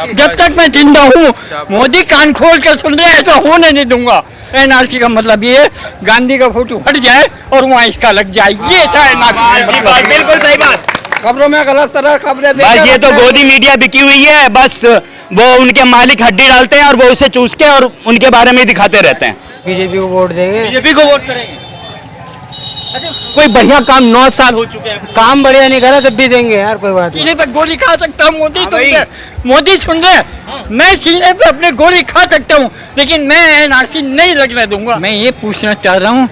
जब तक मैं जिंदा हूँ मोदी कान खोल के सुन रहे, ऐसा होने नहीं दूंगा। एनआरसी का मतलब ये है गांधी का फोटो हट जाए और वहाँ इसका लग जाए, ये था एनआरसी। बिल्कुल सही बात। खबरों में गलत तरह खबरें बस ये तो गोदी मीडिया बिकी हुई है, बस वो उनके मालिक हड्डी डालते हैं और वो उसे चूस के और उनके बारे में दिखाते रहते हैं। बीजेपी को वोट देंगे, बीजेपी को वोट करेंगे। अच्छा, कोई बढ़िया काम 9 साल हो चुके हैं, काम बढ़िया नहीं करा तब भी देंगे यार, कोई बात नहीं। पर गोली खा सकता हूँ मोदी, मोदी सुन रहे, मैं सीने पे अपने गोली खा सकता हूँ, लेकिन मैं एनआरसी नहीं लगने दूंगा। मैं ये पूछना चाह रहा हूँ,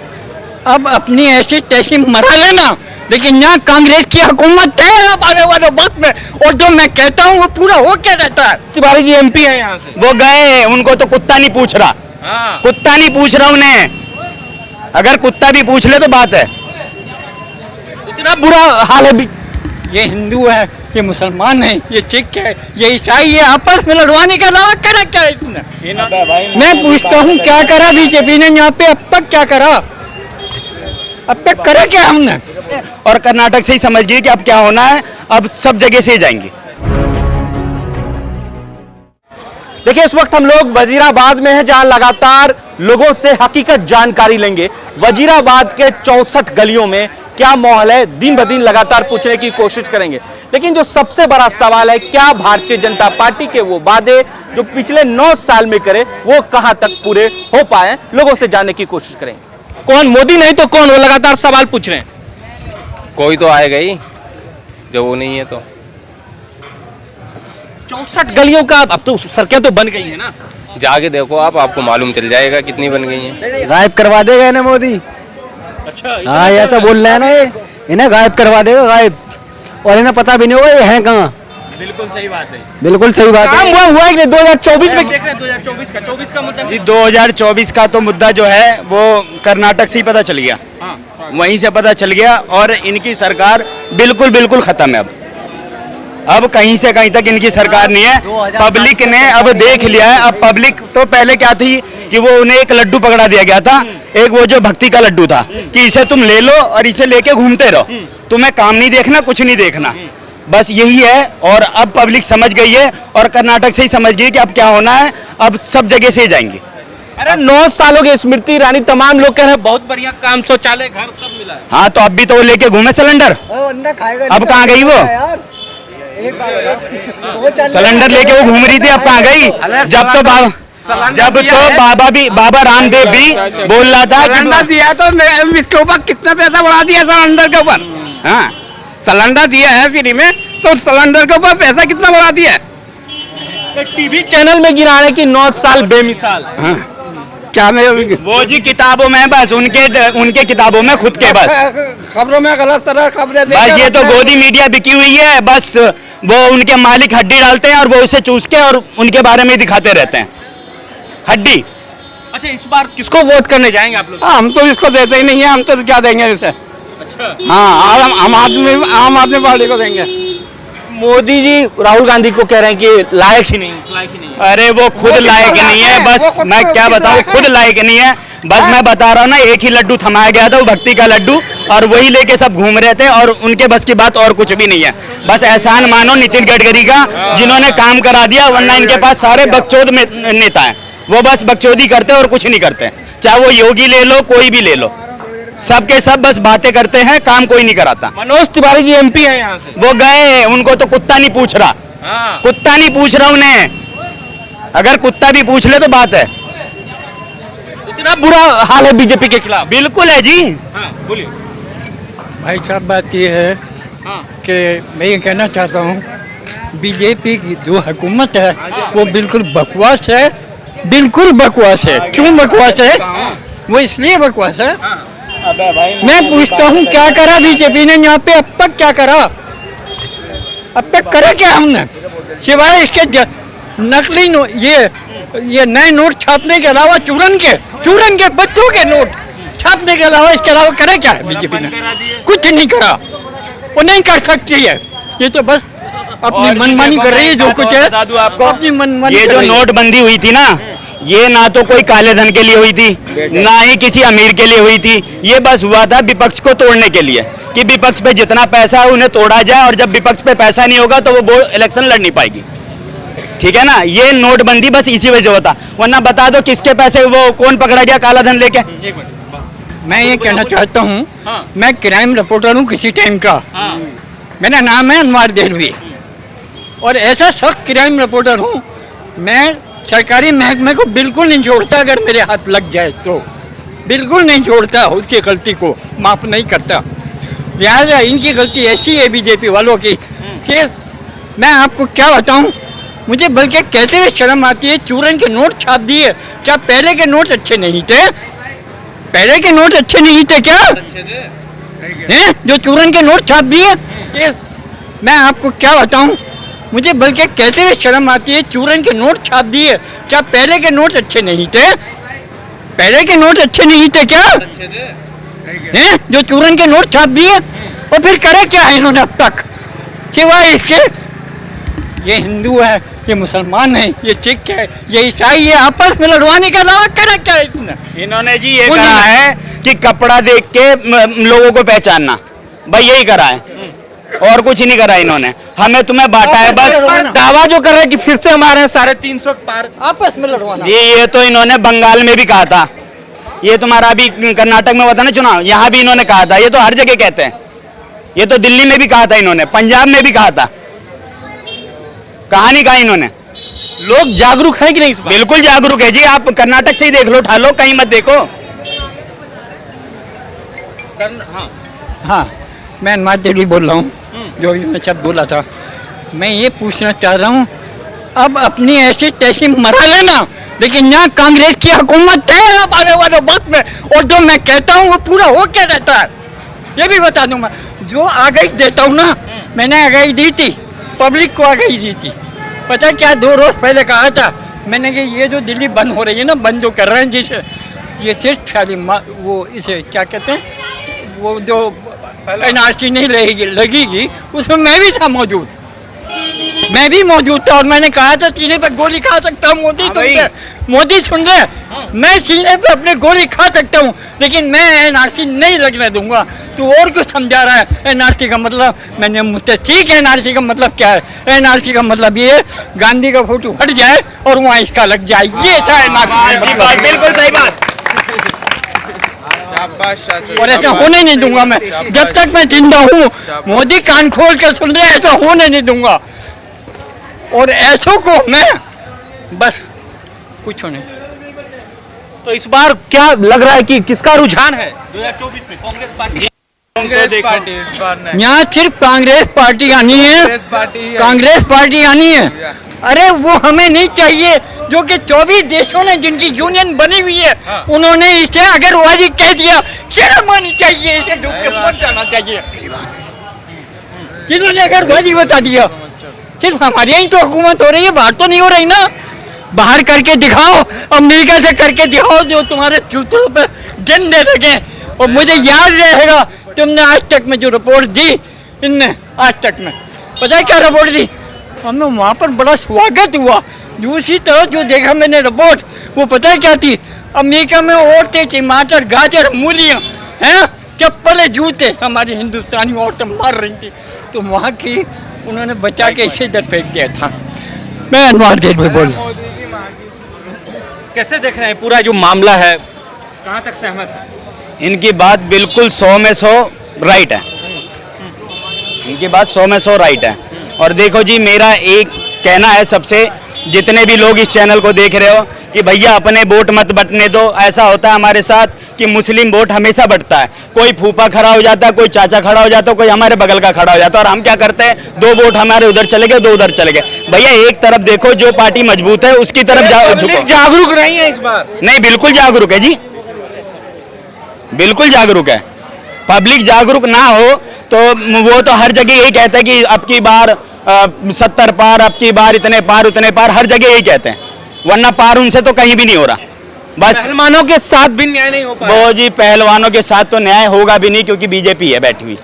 अब अपनी ऐसी तैसी मरा लेना, लेकिन यहाँ कांग्रेस की हुकूमत है अब आने वाले वक्त में, और जो मैं कहता हूँ वो पूरा हो क्या रहता है। तिवारी जी एमपी है यहाँ से, वो गए, उनको तो कुत्ता नहीं पूछ रहा, कुत्ता नहीं पूछ रहा उन्हें, अगर कुत्ता भी पूछ ले तो बात है। इतना बुरा हाल है। ये हिंदू है, ये मुसलमान है, ये सिख है, ये ईसाई है, आपस में लड़वाने का अलावा करा क्या इसने? मैं पूछता हूँ क्या करा बीजेपी ने यहाँ पे अब तक, क्या करा अब तक, करा क्या हमने? और कर्नाटक से ही समझ गई कि अब क्या होना है, अब सब जगह से जाएंगे। देखिए इस वक्त हम लोग वजीराबाद में हैं, जहां लगातार लोगों से हकीकत जानकारी लेंगे। वजीराबाद के 64 गलियों में क्या माहौल है, दिन ब दिन लगातार पूछने की कोशिश करेंगे। लेकिन जो सबसे बड़ा सवाल है, क्या भारतीय जनता पार्टी के वो वादे जो पिछले 9 साल में करे वो कहां तक पूरे हो पाए, लोगों से जानने की कोशिश करेंगे। कौन, मोदी नहीं तो कौन, वो लगातार सवाल पूछ रहे हैं। कोई तो आएगा ही, जो वो नहीं है तो। 64 गलियों का अब तो सड़कें तो बन गई है ना, जाके देखो आप, आपको मालूम चल जाएगा कितनी बन गई हैं। गायब करवा देगा ना मोदी। अच्छा, हाँ ऐसा बोल रहे हैं ना, ये इन्हें गायब करवा देगा, गायब, और इन्हें पता भी नहीं होगा ये है कहाँ। बिल्कुल सही बात है, बिल्कुल सही बात है। हुआ है कि 2024 में देख रहे हैं, 2024 का मुद्दा जी, 2024 का तो मुद्दा जो है वो कर्नाटक से ही पता चल गया, वहीं से पता चल गया, और इनकी सरकार बिल्कुल खत्म है। अब कहीं से कहीं तक इनकी सरकार नहीं है। पब्लिक ने अब देख लिया है। अब पब्लिक तो पहले क्या थी कि वो उन्हें एक लड्डू पकड़ा दिया गया था, एक वो जो भक्ति का लड्डू था कि इसे तुम ले लो और इसे लेके घूमते रहो, तुम्हें काम नहीं देखना, कुछ नहीं देखना, बस यही है। और अब पब्लिक समझ गई है, और कर्नाटक से ही समझ गई कि अब क्या होना है, अब सब जगह से जाएंगे। अरे 9 सालों की स्मृति ईरानी, तमाम लोग कह रहे हैं बहुत बढ़िया काम, शौचालय घर सब मिला है। हाँ तो अब भी तो वो लेके घूमे सिलेंडर, अब कहाँ गई वो? सिलेंडर लेके वो घूम रही थी, अब कहाँ गई? जब तो बाबा रामदेव भी बोल रहा था सिलेंडर दिया तो इसके ऊपर कितना पैसा बढ़ा दिया सिलेंडर के ऊपर। हाँ सिलेंडर दिया है फ्री में, तो सिलेंडर के ऊपर पैसा कितना बढ़ा दिया है। तो टीवी चैनल में गिराने की 9 साल बेमिसाल। हाँ। क्या में वो जी किताबों में, बस उनके किताबों में खुद के, बस खबरों में गलत तरह खबरें, बस ये तो गोदी मीडिया बिकी हुई है, बस वो उनके मालिक हड्डी डालते हैं और वो उसे चूस के और उनके बारे में दिखाते रहते हैं हड्डी। अच्छा इस बार किसको वोट करने जाएंगे आप लोग? हम तो इसको देते ही नहीं है, हम तो क्या देंगे इसे। अच्छा हाँ, हम आम आदमी पार्टी को देंगे। मोदी जी राहुल गांधी को कह रहे हैं कि लायक ही नहीं है। अरे वो खुद लायक नहीं है, बस मैं क्या बताऊं, खुद लायक नहीं है। बस मैं बता रहा हूँ ना, एक ही लड्डू थमाया गया था, वो भक्ति का लड्डू, और वही लेके सब घूम रहे थे, और उनके बस की बात और कुछ भी नहीं है। बस एहसान मानो नितिन गडकरी का, जिन्होंने काम करा दिया, वरना इनके पास सारे बकचोद नेता हैं, वो बस बकचोदी करते और कुछ नहीं करते। चाहे वो योगी ले लो, कोई भी ले लो, सबके सब बस बातें करते हैं, काम कोई नहीं कराता। मनोज तिवारी जी एमपी है यहाँ से, वो गए, उनको तो कुत्ता नहीं पूछ रहा, कुत्ता नहीं पूछ रहा उन्हें, अगर कुत्ता भी पूछ ले तो बात है। इतना बुरा हाल है बीजेपी के खिलाफ। बिल्कुल है जी। बोलिए भाई साहब, बात ये है कि मैं ये कहना चाहता हूँ, बीजेपी की जो हुकूमत है वो बिल्कुल बकवास है, बिल्कुल बकवास है। क्यों बकवास है? वो इसलिए बकवास है, मैं पूछता हूँ क्या करा बीजेपी ने यहाँ पे अब तक, क्या करा अब तक, करा क्या हमने, सिवाय इसके नकली नोट, ये नए नोट छापने के अलावा चूरन के बच्चों के नोट छापने के अलावा, इसके अलावा करा क्या है बीजेपी ने? कुछ नहीं करा, वो नहीं कर सकती है, ये तो बस अपनी मनमानी कर रही है, जो कुछ है अपनी मनमानी। ये जो नोटबंदी हुई थी ना, ये ना तो कोई काले धन के लिए हुई थी, ना ही किसी अमीर के लिए हुई थी, ये बस हुआ था विपक्ष को तोड़ने के लिए, कि विपक्ष पे जितना पैसा है उन्हें तोड़ा जाए, और जब विपक्ष पे पैसा नहीं होगा तो वो इलेक्शन लड़ नहीं पाएगी। ठीक है ना, ये नोटबंदी बस इसी वजह से होता, वरना बता दो किसके पैसे वो कौन पकड़ा गया काला धन लेके। मैं ये कहना चाहता हूँ, मैं क्राइम रिपोर्टर हूँ किसी टाइम का। मेरा नाम है अनवर देलवी और ऐसा सख्त क्राइम रिपोर्टर हूँ, मैं सरकारी महकमे को बिल्कुल नहीं छोड़ता। अगर मेरे हाथ लग जाए तो बिल्कुल नहीं छोड़ता, उसकी गलती को माफ़ नहीं करता। लिहाजा इनकी गलती ऐसी है बीजेपी वालों की कि मैं आपको क्या बताऊं, मुझे बल्कि कहते हुए शर्म आती है। चूरन के नोट छाप दिए, क्या पहले के नोट अच्छे नहीं थे? पहले के नोट अच्छे नहीं थे क्या? हैं जो चूरन के नोट छाप दिए, मैं आपको क्या बताऊं, मुझे बल्कि कहते हुए शर्म आती है। चूरन के नोट छाप दिए, क्या पहले के नोट अच्छे नहीं थे? पहले के नोट अच्छे नहीं थे क्या? हैं जो चूरन के नोट छाप दिए, और फिर करे क्या है इन्होंने अब तक, सिवाय इसके ये हिंदू है, ये मुसलमान है, ये सिख है, ये ईसाई है, आपस में लड़वाने का अलावा करे क्या इसने? इन्होंने जी ये कहा है कि कपड़ा देख के लोगों को पहचानना, भाई यही करा है और कुछ ही नहीं करा इन्होंने। हमें तुम्हें बांटा है बस। दावा जो कर रहे हैं कि फिर से हमारे 350 पार। आपस में लड़वाना। जी ये तो इन्होंने बंगाल में भी कहा था, ये तुम्हारा अभी कर्नाटक में हुआ था ना चुनाव, यहाँ भी इन्होंने कहा था, ये तो हर जगह कहते हैं। ये तो दिल्ली में भी कहा था इन्होंने, पंजाब में भी कहा था, कहा नहीं कहा इन्होंने। लोग जागरूक है कि नहीं इस बात? बिल्कुल जागरूक है जी, आप कर्नाटक से ही देख लो, उठा लो, कहीं मत देखो। हाँ, मैं अनवर देलवी बोल रहा हूँ, जो भी मैं सब बोला था। मैं ये पूछना चाह रहा हूँ, अब अपनी ऐसी तैसी मरा लेना, लेकिन यहाँ कांग्रेस की हुकूमत है अब आने वाले वक्त में, और जो मैं कहता हूँ वो पूरा हो क्या रहता है ये भी बता दूंगा। जो आगाही देता हूँ ना, मैंने आगाही दी थी, पब्लिक को आगाही दी थी। पता क्या 2 रोज पहले कहा था मैंने कि ये जो दिल्ली बंद हो रही है ना, बंद जो कर रहे हैं जिसे, ये सिर्फ खाली वो इसे क्या कहते हैं, वो जो एनआरसी नहीं लगेगी उसमें मैं भी था मौजूद, मैं भी मौजूद था, और मैंने कहा था सीने पे गोली खा सकता हूँ मोदी, मोदी सुन रहे, मैं सीने पे अपने गोली खा सकता हूँ, लेकिन मैं एनआरसी नहीं लगने दूंगा। तू और क्यों समझा रहा है एनआरसी का मतलब? मैंने मुझसे ठीक है एनआरसी का मतलब क्या है? एनआरसी का मतलब ये गांधी का फोटो हट जाए और वहाँ इसका लग जाए, ये था एनआरसी का मतलब। बिल्कुल सही बात। और ऐसा होने नहीं दूंगा मैं, जब तक मैं जिंदा हूँ। मोदी कान खोल के सुन रहे, ऐसा होने नहीं दूंगा, और ऐसों को मैं बस कुछ नहीं। तो इस बार क्या लग रहा है कि किसका रुझान है 2024 में? कांग्रेस पार्टी। इस बार नहीं। यहाँ सिर्फ कांग्रेस पार्टी आनी है, कांग्रेस पार्टी आनी है। अरे वो हमें नहीं चाहिए, जो कि 24 देशों ने जिनकी यूनियन बनी हुई है, उन्होंने इसे अगरवादी कह दिया, शर्म आनी चाहिए, इसे डूब के मर जाना चाहिए। जिन्होंने अगरवादी बता दिया, सिर्फ हमारे यहीं तो हुकूमत हो रही है, बाहर तो नहीं हो रही ना। बाहर करके दिखाओ, अमेरिका से करके दिखाओ, जो तुम्हारे जूतों पे झंडे लगे। और मुझे याद रहेगा तुमने आज तक में जो रिपोर्ट दी, इनने आज तक में पता है क्या रिपोर्ट दी? हमें वहाँ पर बड़ा स्वागत हुआ। दूसरी तरफ जो देखा मैंने रिपोर्ट, वो पता है क्या थी? अमेरिका में औरतें, टमाटर, गाजर, मूलियाँ हैं, चप्पलें, जूते हमारी हिंदुस्तानी औरतें मार रही थी, तो वहाँ की उन्होंने बचा के इसे इधर फेंक दिया था। मैं अनवर देलवी बोल रहा हूँ। कैसे देख रहे हैं पूरा जो मामला है, कहाँ तक सहमत है? इनकी बात बिल्कुल 100 में 100 राइट है, इनकी बात 100 में 100 राइट है। और देखो जी, मेरा एक कहना है सबसे, जितने भी लोग इस चैनल को देख रहे हो, कि भैया अपने वोट मत बंटने दो। ऐसा होता है हमारे साथ कि मुस्लिम वोट हमेशा बंटता है, कोई फूफा खड़ा हो जाता है, कोई चाचा खड़ा हो जाता है, कोई हमारे बगल का खड़ा हो जाता है, और हम क्या करते हैं, 2 वोट हमारे उधर चले गए, 2 उधर चले गए। भैया एक तरफ देखो, जो पार्टी मजबूत है उसकी तरफ झुको। जागरूक नहीं है इस बार? नहीं, बिल्कुल जागरूक है जी, बिल्कुल जागरूक है। पब्लिक जागरूक ना हो तो वो तो हर जगह यही कहता है कि अब की बार 70 पार, अब की बार इतने पार उतने पार, हर जगह यही कहते हैं, वरना पार उनसे तो कहीं भी नहीं हो रहा। बस पहलवानों के साथ भी न्याय नहीं हो पाया। वो जी, पहलवानों के साथ तो न्याय होगा भी नहीं, क्योंकि बीजेपी है बैठी हुई,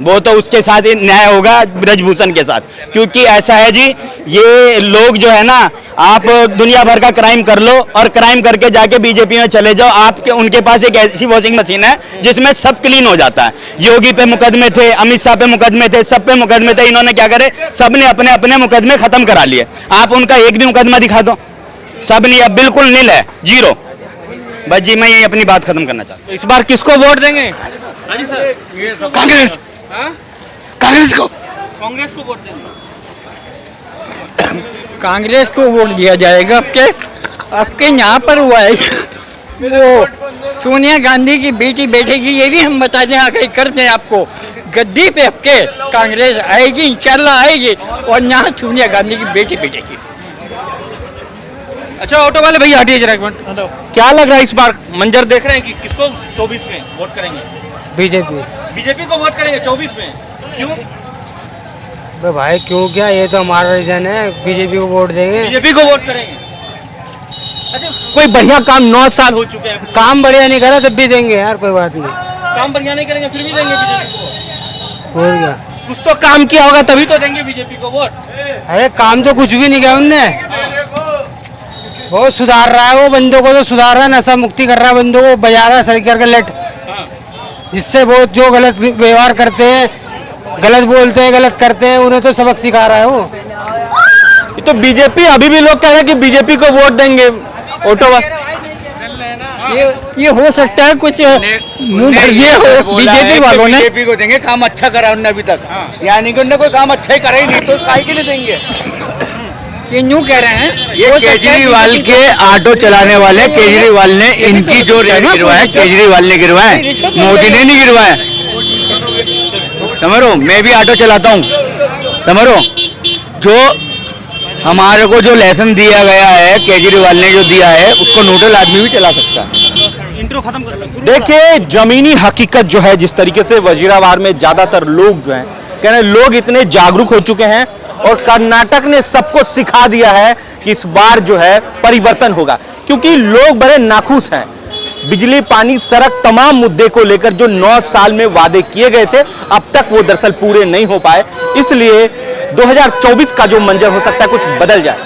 वो तो उसके साथ ही न्याय होगा ब्रजभूषण के साथ, क्योंकि ऐसा है जी, ये लोग जो है ना, आप दुनिया भर का क्राइम कर लो और क्राइम करके जाके बीजेपी में चले जाओ, आपके उनके पास एक ऐसी वॉशिंग मशीन है जिसमें सब क्लीन हो जाता है। योगी पे मुकदमे थे, अमित शाह पे मुकदमे थे, सब पे मुकदमे थे, इन्होंने क्या करे, सबने अपने अपने मुकदमे खत्म करा लिए। आप उनका एक भी मुकदमा दिखा दो, सब नहीं, अब बिल्कुल नील है, जीरो। बस जी, मैं ये अपनी बात खत्म करना चाहता हूँ। तो इस बार किसको वोट देंगे? हाँ जी सर। कांग्रेस, हाँ? कांग्रेस को। कांग्रेस को वोट देंगे। कांग्रेस को वोट दिया जाएगा। आपके यहाँ पर हुआ है वो सोनिया गांधी की बेटी बैठेगी, ये भी हम बता दें, आगे कर दें आपको, गद्दी पे आपके कांग्रेस आएगी, इंशाल्लाह आएगी, और यहाँ सोनिया गांधी की बेटी बैठेगी। अच्छा, ऑटो वाले भैया हटिए जरा एक मिनट। क्या लग रहा है इस बार मंजर देख रहे हैं कि किसको 24 में वोट करेंगे? बीजेपी। बीजेपी को वोट करेंगे 24 में, क्यों? भाई क्यों क्या, ये तो हमारा रीजन है, बीजेपी को वोट देंगे। बीजेपी को वोट करेंगे। अच्छा, कोई बढ़िया काम 9 साल हो चुके हैं, काम बढ़िया नहीं करा तब भी देंगे यार, कोई बात नहीं। काम बढ़िया नहीं करेंगे फिर भी देंगे बीजेपी को। और क्या, कुछ तो काम किया होगा तभी तो देंगे बीजेपी को वोट। अरे काम तो कुछ भी नहीं किया उनने, बहुत सुधार रहा है वो बंदों को, तो सुधार रहा है, नशा मुक्ति कर रहा है बंदों को, बजा रहा है सड़क करके लेट, जिससे बहुत जो गलत व्यवहार करते हैं, गलत बोलते हैं, गलत करते हैं, उन्हें तो सबक सिखा रहा है वो। तो बीजेपी, अभी भी लोग कह रहे हैं कि बीजेपी को वोट देंगे। ऑटो ये हो सकता है कुछ मुंह भर दिए हो बीजेपी वालों ने। बीजेपी को देंगे, काम अच्छा करा उन्होंने अभी तक, यानी कि उन्होंने कोई काम अच्छा ही करा ही नहीं, तो काहे के लिए देंगे? ये यूँ कह रहे हैं, ये केजरीवाल के ऑटो चलाने वाले, केजरीवाल ने इनकी जो रेट गिरवाया, केजरीवाल ने गिरवाया, मोदी ने नहीं गिरवाया। समझो, मैं भी ऑटो चलाता हूँ, समझो, जो हमारे को जो लेसन दिया गया है, केजरीवाल ने जो दिया है, उसको न्यूट्रल आदमी भी चला सकता है। इंट्रो खत्म कर। देखिए, जमीनी हकीकत जो है, जिस तरीके से वजीराबाद में ज्यादातर लोग जो हैं, कह रहे हैं लोग इतने जागरूक हो चुके हैं और कर्नाटक ने सबको सिखा दिया है कि इस बार जो है परिवर्तन होगा, क्योंकि लोग बड़े नाखुश हैं। बिजली, पानी, सड़क, तमाम मुद्दे को लेकर जो 9 साल में वादे किए गए थे, अब तक वो दरअसल पूरे नहीं हो पाए, इसलिए 2024 का जो मंजर हो सकता है कुछ बदल जाए।